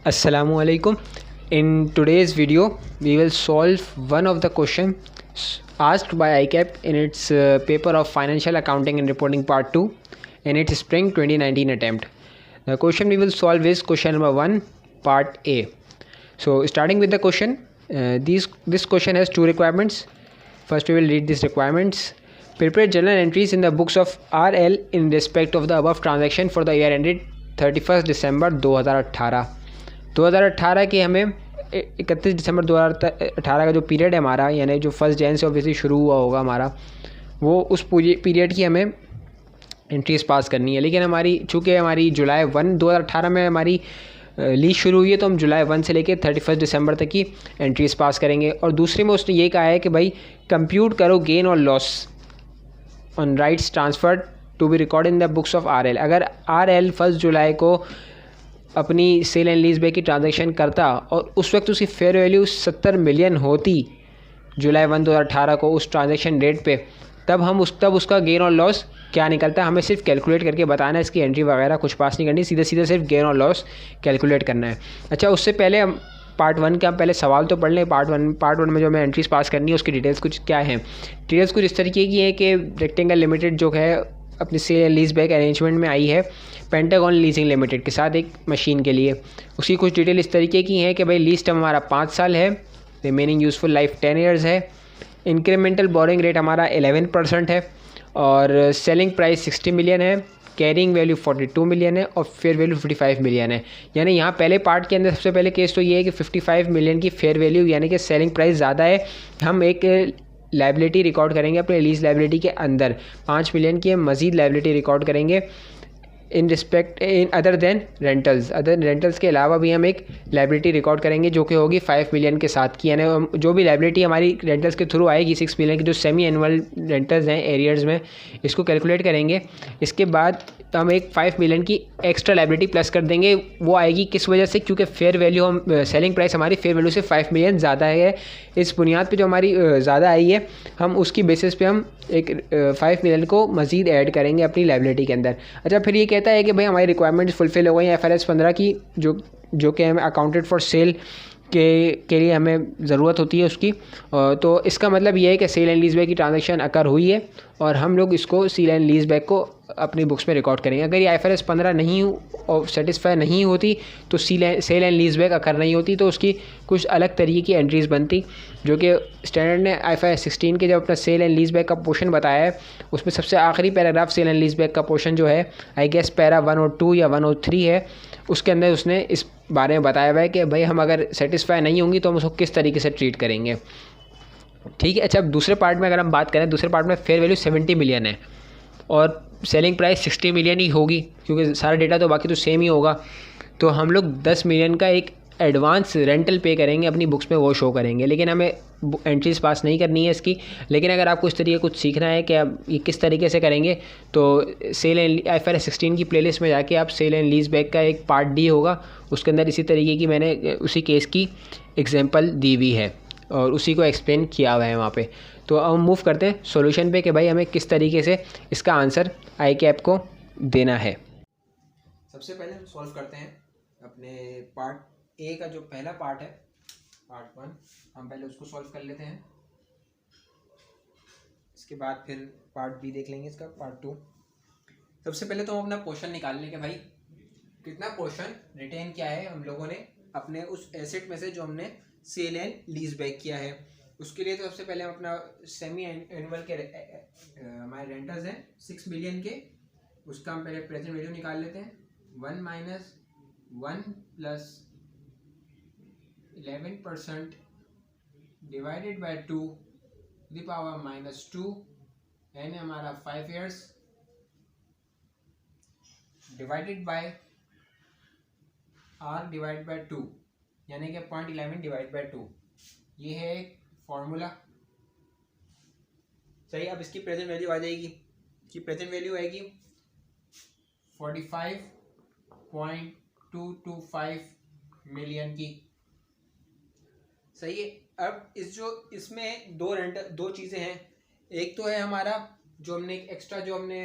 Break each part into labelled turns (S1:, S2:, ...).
S1: Assalamu alaikum. In today's video, we will solve one of the questions asked by ICAP in its paper of Financial Accounting and Reporting Part 2 in its Spring 2019 attempt. The question we will solve is question number 1, Part A. So, starting with the question, this question has two requirements. First, we will read these requirements. Prepare journal entries in the books of RL in respect of the above transaction for the year ended 31st December 2018. 2018 के हमें 31 दिसंबर 2018 का जो period है हमारा, यानी जो 1 जनवरी से obviously शुरू हुआ होगा हमारा, वो उस पीरियड की हमें एंट्रीज पास करनी है। लेकिन हमारी चूँकि हमारी जुलाई 1 2018 में हमारी लीज शुरू हुई है, तो हम जुलाई 1 से लेकर 31 दिसंबर तक की एंट्रीज पास करेंगे। और दूसरे में उसने ये कहा है कि भाई कंप्यूट करो गेन और loss on rights transferred to be record in the books of RL। अगर RL 1 जुलाई को अपनी सेल एंड लीज बैक की ट्रांजैक्शन करता और उस वक्त उसकी फेयर वैल्यू 70 मिलियन होती जुलाई 1 2018 को उस ट्रांजैक्शन डेट पे, तब उसका गेन और लॉस क्या निकलता है, हमें सिर्फ कैलकुलेट करके बताना है। इसकी एंट्री वगैरह कुछ पास नहीं करनी, सीधे सिर्फ गेन और लॉस कैलकुलेट करना है। अच्छा, उससे पहले हम पार्ट 1 का पहले सवाल तो पढ़ लें। पार्ट वन में जो हमें एंट्रीज पास करनी है उसकी डिटेल्स कुछ क्या हैं। डिटेल्स कुछ इस तरीके की है कि रेक्टेंगल लिमिटेड जो है अपनी sale and lease back arrangement में आई है पेंटागन लीजिंग लिमिटेड के साथ एक मशीन के लिए। उसकी कुछ डिटेल इस तरीके की है कि भाई लीज टर्म हमारा 5 साल है, रिमेनिंग यूज़फुल लाइफ 10 ईयर्स है, इंक्रीमेंटल बोरिंग रेट हमारा 11% है और सेलिंग प्राइस 60 मिलियन है, कैरिंग वैल्यू 42 मिलियन है और फेयर वैल्यू 55 मिलियन है। यानी यहाँ पहले पार्ट के अंदर सबसे पहले केस तो ये है कि 55 मिलियन की फेयर वैल्यू यानी कि सेलिंग प्राइस ज़्यादा है, हम एक लाइबिलिटी रिकॉर्ड करेंगे अपने लीज लाइबिलिटी के अंदर। 5 मिलियन की हम मज़ीद लाइबिलिटी रिकॉर्ड करेंगे in respect in other rentals के अलावा भी हम एक लाइबिलिटी रिकॉर्ड करेंगे जो कि होगी 5 मिलियन के साथ की। यानी जो भी लाइबिलिटी हमारी रेंटल्स के थ्रू आएगी 6 मिलियन की, जो सेमी एनुअल रेंटल्स हैं एरियर्स में, इसको कैलकुलेट करेंगे। इसके बाद हम एक 5 मिलियन की एक्स्ट्रा लाइबिलिटी प्लस कर देंगे। वो आएगी किस वजह से, क्योंकि फेयर वैल्यू हम सेलिंग प्राइस हमारी फेयर वैल्यू से 5 मिलियन ज़्यादा है। इस बुनियाद पे जो हमारी ज़्यादा आई है, हम उसकी बेसिस पे हम एक 5 मिलियन को मज़ीद ऐड करेंगे अपनी लाइबिलिटी के अंदर। अच्छा, फिर ये कहता है कि भाई हमारी रिक्वायरमेंट्स फुलफिल हो गई हैं FRS 15 की, जो कि हमें अकाउंटेड फॉर सेल के लिए हमें ज़रूरत होती है उसकी। तो इसका मतलब ये है कि सेल एंड लीज बैक की ट्रांजैक्शन अकर हुई है और हम लोग इसको सेल एंड लीज बैक को अपनी बुक्स में रिकॉर्ड करेंगे। अगर ये IFRS 15 नहीं और सेटिस्फाई नहीं होती तो सेल एंड लीज बैक अकर नहीं होती, तो उसकी कुछ अलग तरीके की एंट्रीज़ बनती, जो कि स्टैंडर्ड ने IFRS 16 के जब अपना सेल एंड लीज बैक का पोर्शन बताया है, उसमें सबसे आखिरी paragraph sale and lease back का पोर्शन जो है, आई गेस पैरा 102 या 103 है, उसके अंदर उसने इस बारे में बताया हुआ है कि भाई हम अगर सेटिस्फाई नहीं होंगी तो हम उसको किस तरीके से ट्रीट करेंगे। ठीक है। अच्छा, अब दूसरे पार्ट में अगर हम बात करें, दूसरे पार्ट में फेयर वैल्यू 70 मिलियन है और सेलिंग प्राइस 60 मिलियन ही होगी, क्योंकि सारा डेटा तो बाकी तो सेम ही होगा। तो हम लोग 10 मिलियन का एक एडवांस रेंटल पे करेंगे, अपनी बुक्स में वो शो करेंगे, लेकिन हमें एंट्रीज पास नहीं करनी है इसकी। लेकिन अगर आपको इस तरीके कुछ सीखना है कि आप ये किस तरीके से करेंगे, तो सेल एंड IFRS 16 की प्लेलिस्ट में जाके आप सेल एंड लीज बैक का एक पार्ट D होगा, उसके अंदर इसी तरीके की मैंने उसी केस की एग्जांपल दी हुई है और उसी को एक्सप्लेन किया हुआ है वहाँ पे। तो अब हम मूव करते हैं सॉल्यूशन पे कि भाई हमें किस तरीके से इसका आंसर ICAP को देना है। सबसे पहले हम सॉल्व करते हैं अपने पार्ट A का जो पहला पार्ट है, पार्ट 1, हम पहले उसको सॉल्व कर लेते हैं। इसके बाद फिर पार्ट B देख लेंगे, इसका पार्ट 2। सबसे पहले तो हम अपना पोर्शन निकाल लें कि भाई कितना पोर्शन रिटेन किया है हम लोगों ने अपने उस एसेट में से जो हमने सेल एंड लीज बैक किया है। उसके लिए तो सबसे पहले हम अपना सेमी एनुअल के हमारे रेंटल्स हैं 6 मिलियन के, उसका हम पहले प्रेजेंट वैल्यू निकाल लेते हैं। 1 minus 1 plus 11% divided by 2 the power -2, यानी हमारा 5 years divided by R divide by 2, यानी कि 0.11 डिवाइड बाय 2। ये है एक फॉर्मूला। सही। अब इसकी प्रेजेंट वैल्यू आ जाएगी, इसकी प्रेजेंट वैल्यू आएगी 45.225 मिलियन की। सही है। अब इसमें दो चीज़ें हैं। एक तो है हमारा जो हमने एक्स्ट्रा जो हमने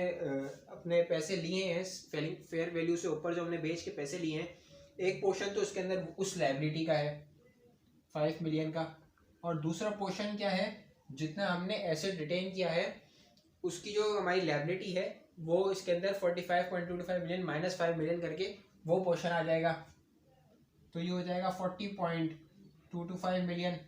S1: अपने पैसे लिए हैं फेयर वैल्यू से ऊपर जो हमने बेच के पैसे लिए हैं, एक पोर्शन तो उसके अंदर उस लाइबिलिटी का है 5 मिलियन का, और दूसरा पोर्शन क्या है, जितना हमने एसेट रिटेन किया है उसकी जो हमारी लाइबिलिटी है वो इसके अंदर 45.25 मिलियन माइनस 5 मिलियन करके वो पोर्शन आ जाएगा। तो ये हो जाएगा 40.225 मिलियन,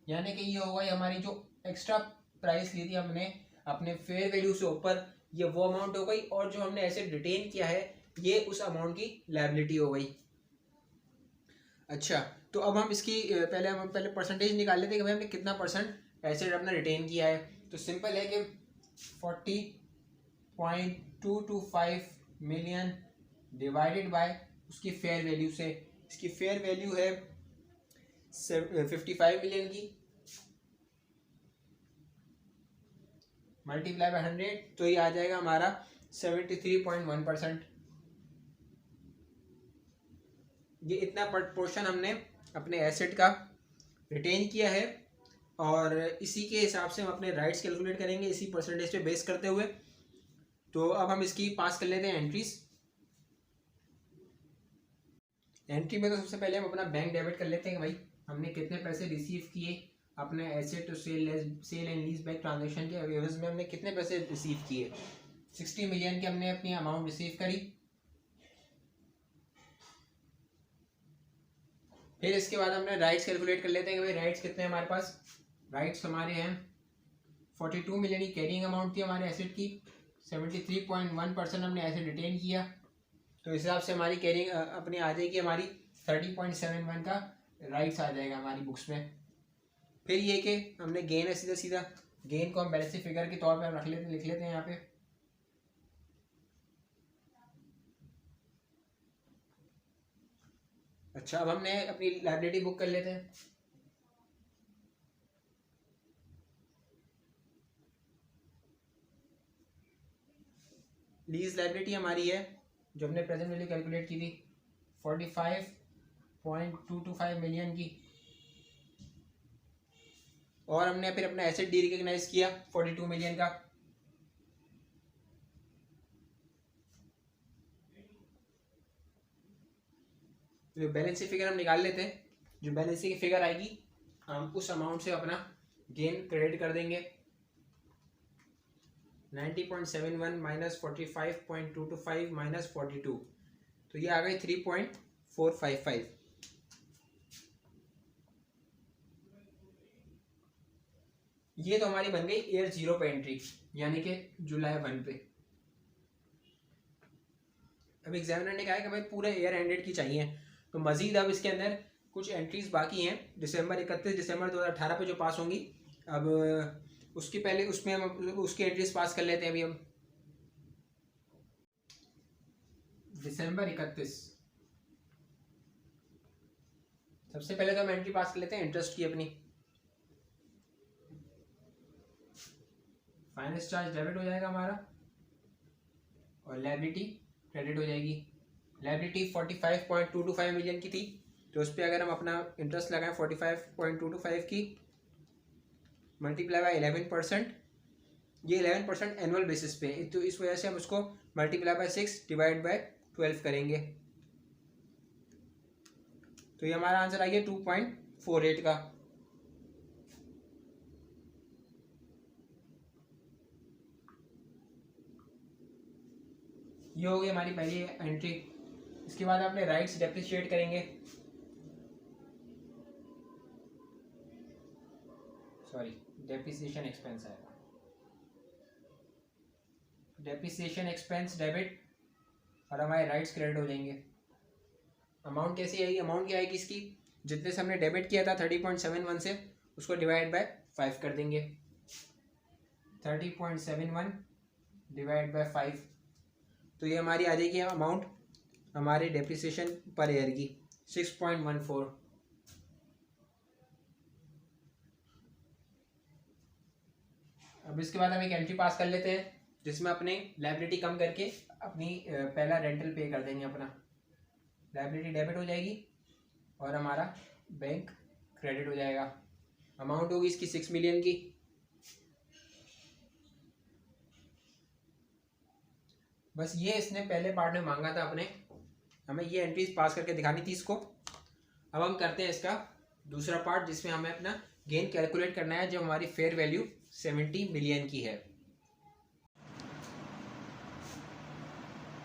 S1: यानी कि ये होगा हमारी जो एक्स्ट्रा प्राइस ली थी हमने अपने फेयर वैल्यू से ऊपर, ये वो अमाउंट हो गई, और जो हमने एसेट रिटेन किया है ये उस अमाउंट की लायबिलिटी हो गई। अच्छा, तो अब हम इसकी पहले परसेंटेज निकाल लेते हैं कि भाई हमने कितना परसेंट एसेट अपना रिटेन किया है। तो सिंपल है कि 40.225 मिलियन डिवाइडेड बाय उसकी फेयर वैल्यू से, इसकी फेयर वैल्यू है 55 मिलियन की, मल्टीप्लाई बाय 100, तो ये आ जाएगा हमारा 73.1%। ये इतना पोर्शन हमने अपने एसेट का रिटेन किया है, और इसी के हिसाब से हम अपने राइट्स कैलकुलेट करेंगे इसी परसेंटेज पे बेस करते हुए। तो अब हम इसकी पास कर लेते हैं एंट्रीज। एंट्री में तो सबसे पहले हम अपना बैंक डेबिट कर लेते हैं कि भाई हमने कितने पैसे रिसीव किए अपने asset to sale and lease back transaction के एवज में, हमने कितने पैसे रिसीव किए। 60 मिलियन की हमने अपनी अमाउंट रिसीव करी। फिर इसके बाद हमने राइट्स कैलकुलेट कर लेते हैं कि भाई राइट्स कितने हैं हमारे पास। राइट्स हमारे हैं 42 मिलियन की कैरिंग अमाउंट थी हमारे एसेट की, 73.1% हमने एसेट रिटेन किया, तो इस हिसाब से हमारी कैरिंग अपनी आ जाएगी हमारी 30.71 का राइट्स आ जाएगा हमारी बुक्स में। फिर ये कि हमने गेन है, सीधा सीधा गेन को हम बैलेंस शीट फिगर के तौर पर लिख लेते हैं यहाँ पे। अच्छा, अब हमने अपनी लाइबिलिटी बुक कर लेते हैं। लीज लाइबिलिटी हमारी है जो हमने प्रेजेंट वैल्यू कैलकुलेट की थी 45.225 मिलियन की, और हमने फिर अपना एसेट डी रिकग्नाइज किया 42 मिलियन का। जो बैलेंस शीट फिगर हम निकाल लेते हैं, जो बैलेंस शीट की फिगर आएगी हम उस अमाउंट से अपना गेन क्रेडिट कर देंगे। 90.71 माइनस 45.225 माइनस 42, तो ये आ गई 3.455। ये तो हमारी बन गई ईयर 0 पे एंट्री, यानी कि जुलाई 1 पे। अब एग्जामिनर ने कहा है कि भाई पूरे ईयर एंडेड की चाहिए, तो मजीद अब इसके अंदर कुछ एंट्रीज बाकी हैं दिसंबर 31 दिसंबर 2018 पे जो पास होंगी। अब उसकी पहले उसमें हम उसकी एंट्रीज पास कर लेते हैं। अभी हम दिसंबर 31 सबसे पहले तो हम एंट्री पास कर लेते हैं इंटरेस्ट की अपनी। फाइनेंस चार्ज डेबिट हो जाएगा हमारा, और लायबिलिटी क्रेडिट हो जाएगी। लायबिलिटी 45.225 मिलियन की थी, तो उस पर अगर हम अपना इंटरेस्ट लगाएं 45.225 की मल्टीप्लाई बाय 11%, ये 11% एनुअल बेसिस पे, तो इस वजह से हम उसको मल्टीप्लाई बाय 6 डिवाइड बाय 12 करेंगे, तो ये हमारा आंसर आ गया 2.48 का। ये हो गई हमारी पहली एंट्री। इसके बाद अपने राइट्स डेप्रिशिएट करेंगे, सॉरी डेप्रिसिएशन एक्सपेंस आएगा, डेप्रिसिएशन एक्सपेंस डेबिट, और हमारे राइट्स क्रेडिट हो जाएंगे। अमाउंट कैसी आएगी, अमाउंट क्या आएगी इसकी, जितने से हमने डेबिट किया था 30.71 से, उसको डिवाइड बाय 5 कर देंगे। 30.71 डिवाइड बाय 5, तो ये हमारी आ जाएगी अमाउंट हमारे डेप्रिसिएशन पर ईयर की 6.14। अब इसके बाद हम एक एंट्री पास कर लेते हैं जिसमें अपने लायबिलिटी कम करके अपनी पहला रेंटल पे कर देंगे। अपना लायबिलिटी डेबिट हो जाएगी और हमारा बैंक क्रेडिट हो जाएगा। अमाउंट होगी इसकी 6 मिलियन की। बस ये इसने पहले पार्ट में मांगा था अपने हमें ये एंट्रीज पास करके दिखानी थी इसको। अब हम करते हैं इसका दूसरा पार्ट, जिसमें हमें अपना गेन कैलकुलेट करना है जब हमारी फेयर वैल्यू 70 मिलियन की है।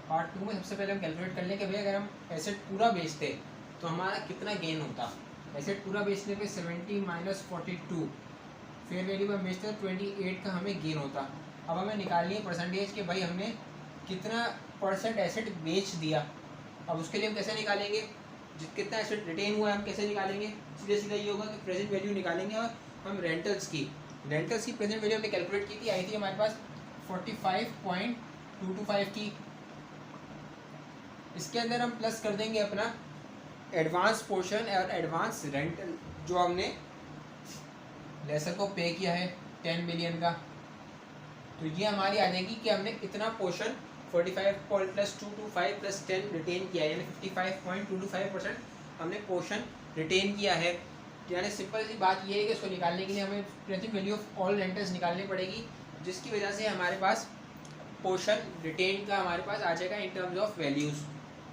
S1: पार्ट 2 में सबसे पहले हम कैलकुलेट कर लें कि भाई अगर हम एसेट पूरा बेचते तो हमारा कितना गेन होता। एसेट पूरा बेचने पे 70 माइनस 42, फेयर वैल्यू पर बेचते तो 28 का हमें गेन होता। अब हमें निकालनी है परसेंटेज कि भाई हमने कितना परसेंट एसेट बेच दिया। अब उसके लिए हम कैसे निकालेंगे, कितना एसेट रिटेन हुआ है हम कैसे निकालेंगे, सीधे सीधा ये होगा कि प्रेजेंट वैल्यू निकालेंगे और हम रेंटल्स की प्रेजेंट वैल्यू हमने कैलकुलेट की थी, आई थी हमारे पास 45.225 की। इसके अंदर हम प्लस कर देंगे अपना एडवांस पोर्शन और एडवांस रेंटल जो हमने लेसर को पे किया है 10 मिलियन का। तो ये हमारी आ जाएगी कि हमने इतना पोर्शन 45+225 प्लस 10 रिटेन किया है, यानी 55.225% हमने पोर्शन रिटेन किया है। यानी सिंपल सी बात ये है कि इसको निकालने के लिए हमें present value of all rentals निकालनी पड़ेगी, जिसकी वजह से हमारे पास पोर्शन रिटेन का हमारे पास आ जाएगा इन टर्म्स ऑफ वैल्यूज़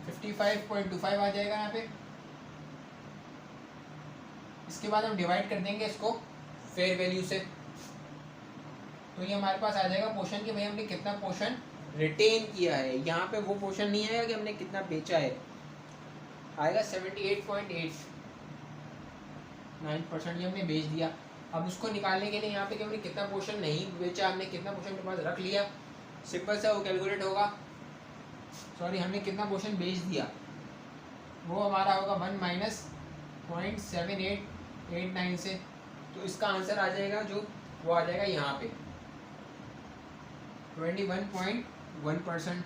S1: 55.25 आ जाएगा यहाँ पे। इसके बाद हम डिवाइड कर देंगे इसको फेयर वैल्यू से, तो ये हमारे पास आ जाएगा पोर्शन कि भाई हमने कितना पोर्शन रिटेन किया है। यहाँ पे वो पोर्शन नहीं आएगा कि हमने कितना बेचा है, आएगा 78.89% ये हमने बेच दिया। अब उसको निकालने के लिए यहाँ पे कि हमने कितना पोर्शन नहीं बेचा, हमने कितना पोर्शन के पास रख लिया, सिंपल सा वो कैलकुलेट होगा। सॉरी, हमने कितना पोर्शन बेच दिया, वो हमारा होगा 1 माइनस 0.7889 से। तो इसका आंसर आ जाएगा जो वो आ जाएगा यहाँ पे 21.1%।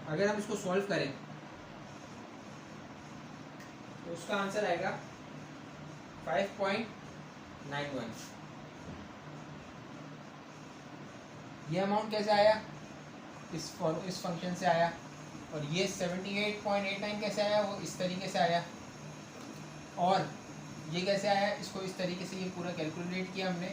S1: अगर हम इसको सॉल्व करें तो उसका आंसर आएगा 5.91। ये अमाउंट कैसे आया, इस फंक्शन से आया, और ये 78.89 कैसे आया, वो इस तरीके से आया, और ये कैसे आया, इसको इस तरीके से ये पूरा कैलकुलेट किया हमने,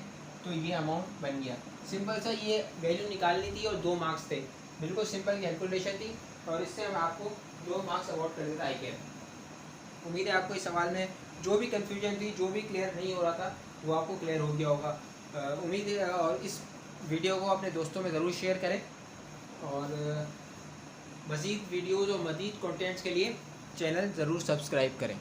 S1: तो ये अमाउंट बन गया। सिंपल सा ये वैल्यू निकालनी थी और 2 मार्क्स थे, बिल्कुल सिंपल कैलकुलेशन थी, और इससे हम आपको 2 मार्क्स अवॉर्ड कर देता ICAP। उम्मीद है आपको इस सवाल में जो भी कन्फ्यूजन थी, जो भी क्लियर नहीं हो रहा था, वो आपको क्लियर हो गया होगा उम्मीद है। और इस वीडियो को अपने दोस्तों में ज़रूर शेयर करें, और मज़ीद वीडियोज़ और मज़ीद कंटेंट्स के लिए चैनल ज़रूर सब्सक्राइब करें।